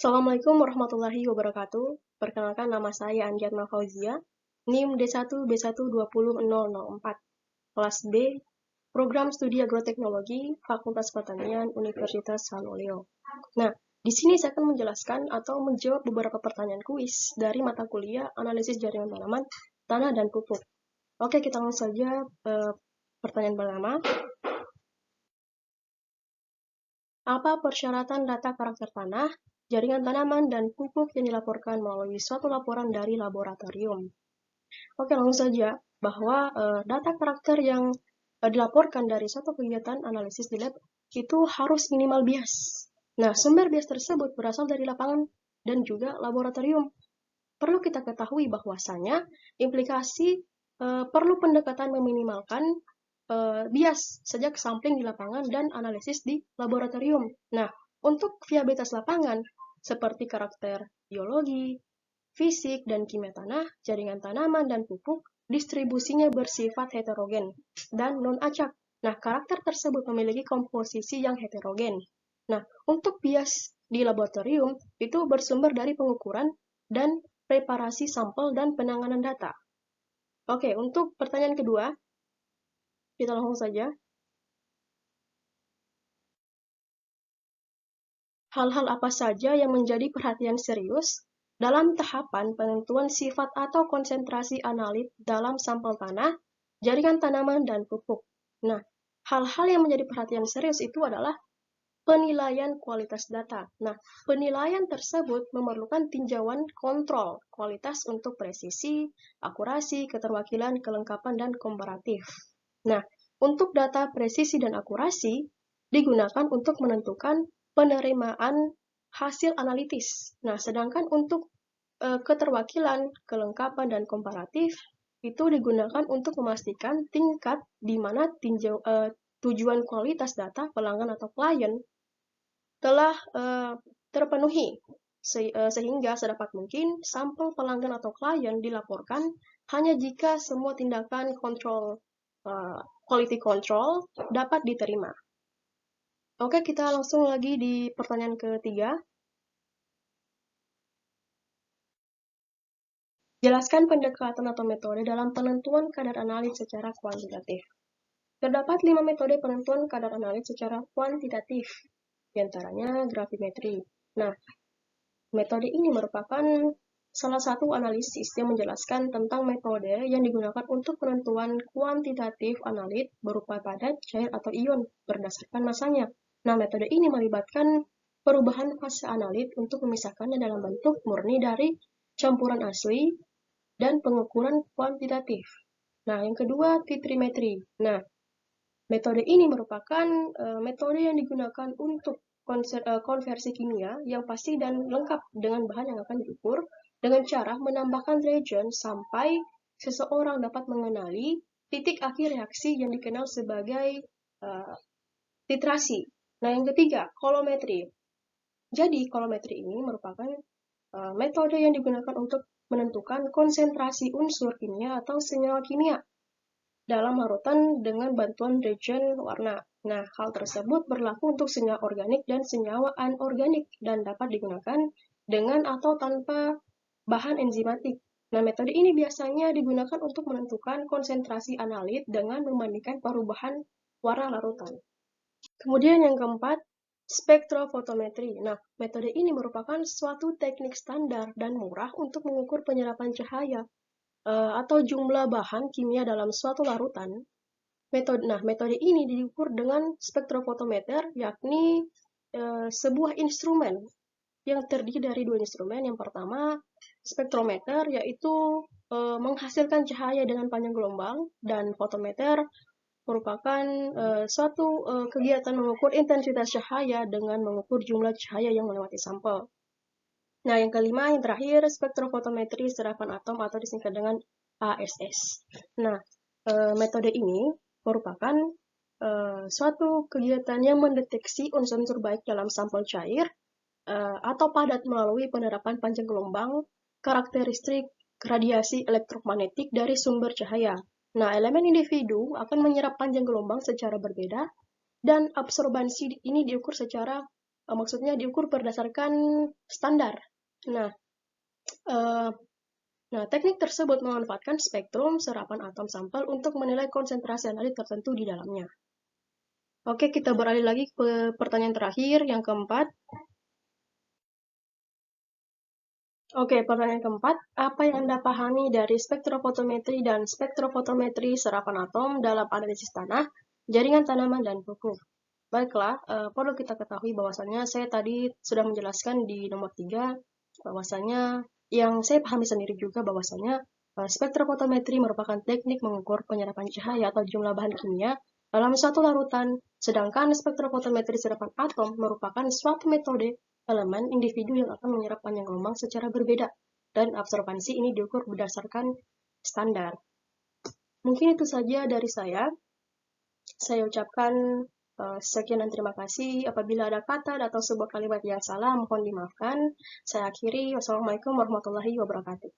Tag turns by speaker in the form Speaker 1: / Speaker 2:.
Speaker 1: Assalamualaikum warahmatullahi wabarakatuh. Perkenalkan nama saya Andiatma Fauzia, NIM D1B1200004, kelas B, Program Studi Agroteknologi, Fakultas Pertanian, Universitas Haloleo. Nah, di sini saya akan menjelaskan atau menjawab beberapa pertanyaan kuis dari mata kuliah Analisis Jaringan Tanaman, Tanah dan Pupuk. Oke, kita langsung saja pertanyaan pertama. Apa persyaratan data karakter tanah, jaringan tanaman, dan pupuk yang dilaporkan melalui suatu laporan dari laboratorium? Oke, langsung saja bahwa data karakter yang dilaporkan dari suatu kegiatan analisis di lab itu harus minimal bias. Nah, sumber bias tersebut berasal dari lapangan dan juga laboratorium. Perlu kita ketahui bahwasanya implikasi perlu pendekatan meminimalkan bias sejak sampling di lapangan dan analisis di laboratorium. Nah, untuk viabilitas lapangan seperti karakter biologi, fisik, dan kimia tanah, jaringan tanaman, dan pupuk, distribusinya bersifat heterogen dan non-acak. Nah, karakter tersebut memiliki komposisi yang heterogen. Nah, untuk bias di laboratorium itu bersumber dari pengukuran dan preparasi sampel dan penanganan data. Oke, untuk pertanyaan kedua, kita langsung saja. Hal-hal apa saja yang menjadi perhatian serius dalam tahapan penentuan sifat atau konsentrasi analit dalam sampel tanah, jaringan tanaman, dan pupuk? Nah, hal-hal yang menjadi perhatian serius itu adalah penilaian kualitas data. Nah, penilaian tersebut memerlukan tinjauan kontrol kualitas untuk presisi, akurasi, keterwakilan, kelengkapan, dan komparatif. Nah, untuk data presisi dan akurasi digunakan untuk menentukan penerimaan hasil analitis. Nah, sedangkan untuk keterwakilan, kelengkapan, dan komparatif itu digunakan untuk memastikan tingkat di mana tujuan kualitas data pelanggan atau klien telah terpenuhi sehingga sedapat mungkin sampel pelanggan atau klien dilaporkan hanya jika semua tindakan kontrol quality control dapat diterima. Oke, kita langsung lagi di pertanyaan ketiga. Jelaskan pendekatan atau metode dalam penentuan kadar analit secara kuantitatif. Terdapat 5 metode penentuan kadar analit secara kuantitatif, diantaranya gravimetri. Nah, metode ini merupakan salah satu analisis yang menjelaskan tentang metode yang digunakan untuk penentuan kuantitatif analit berupa padat, cair, atau ion berdasarkan masanya. Nah, metode ini melibatkan perubahan fase analit untuk memisahkannya dalam bentuk murni dari campuran asli dan pengukuran kuantitatif. Nah, yang kedua, titrimetri. Nah, metode ini merupakan metode yang digunakan untuk konversi kimia yang pasti dan lengkap dengan bahan yang akan diukur dengan cara menambahkan reagen sampai seseorang dapat mengenali titik akhir reaksi yang dikenal sebagai titrasi. Nah, yang ketiga, kolometri. Jadi, kolometri ini merupakan metode yang digunakan untuk menentukan konsentrasi unsur kimia atau senyawa kimia dalam larutan dengan bantuan reagen warna. Nah, hal tersebut berlaku untuk senyawa organik dan senyawa anorganik dan dapat digunakan dengan atau tanpa bahan enzimatik. Nah, metode ini biasanya digunakan untuk menentukan konsentrasi analit dengan membandingkan perubahan warna larutan. Kemudian yang keempat, spektrofotometri. Nah, metode ini merupakan suatu teknik standar dan murah untuk mengukur penyerapan cahaya atau jumlah bahan kimia dalam suatu larutan. Metode ini diukur dengan spektrofotometer, yakni sebuah instrumen yang terdiri dari dua instrumen. Yang pertama, spektrometer, yaitu menghasilkan cahaya dengan panjang gelombang, dan fotometer merupakan suatu kegiatan mengukur intensitas cahaya dengan mengukur jumlah cahaya yang melewati sampel. Nah, yang kelima, yang terakhir, spektrofotometri serapan atom atau disingkat dengan ASS. Nah, metode ini merupakan suatu kegiatan yang mendeteksi unsur-unsur baik dalam sampel cair atau padat melalui penerapan panjang gelombang karakteristik radiasi elektromagnetik dari sumber cahaya. Nah, elemen individu akan menyerap panjang gelombang secara berbeda dan absorbansi ini diukur secara Maksudnya diukur berdasarkan standar. Nah, teknik tersebut memanfaatkan spektrum serapan atom sampel untuk menilai konsentrasi analitik tertentu di dalamnya. Oke, kita beralih lagi ke pertanyaan terakhir, yang keempat. Oke, pertanyaan keempat, apa yang Anda pahami dari spektrofotometri dan spektrofotometri serapan atom dalam analisis tanah, jaringan tanaman, dan pupuk? Baiklah, perlu kita ketahui bahwasannya saya tadi sudah menjelaskan di nomor 3, bahwasannya yang saya pahami sendiri juga bahwasannya spektrofotometri merupakan teknik mengukur penyerapan cahaya atau jumlah bahan kimia dalam suatu larutan, sedangkan spektrofotometri serapan atom merupakan suatu metode elemen individu yang akan menyerap panjang gelombang secara berbeda, dan absorbansi ini diukur berdasarkan standar. Mungkin itu saja dari saya. Saya ucapkan sekian dan terima kasih. Apabila ada kata atau sebuah kalimat yang salah, mohon dimaafkan. Saya akhiri. Wassalamualaikum warahmatullahi wabarakatuh.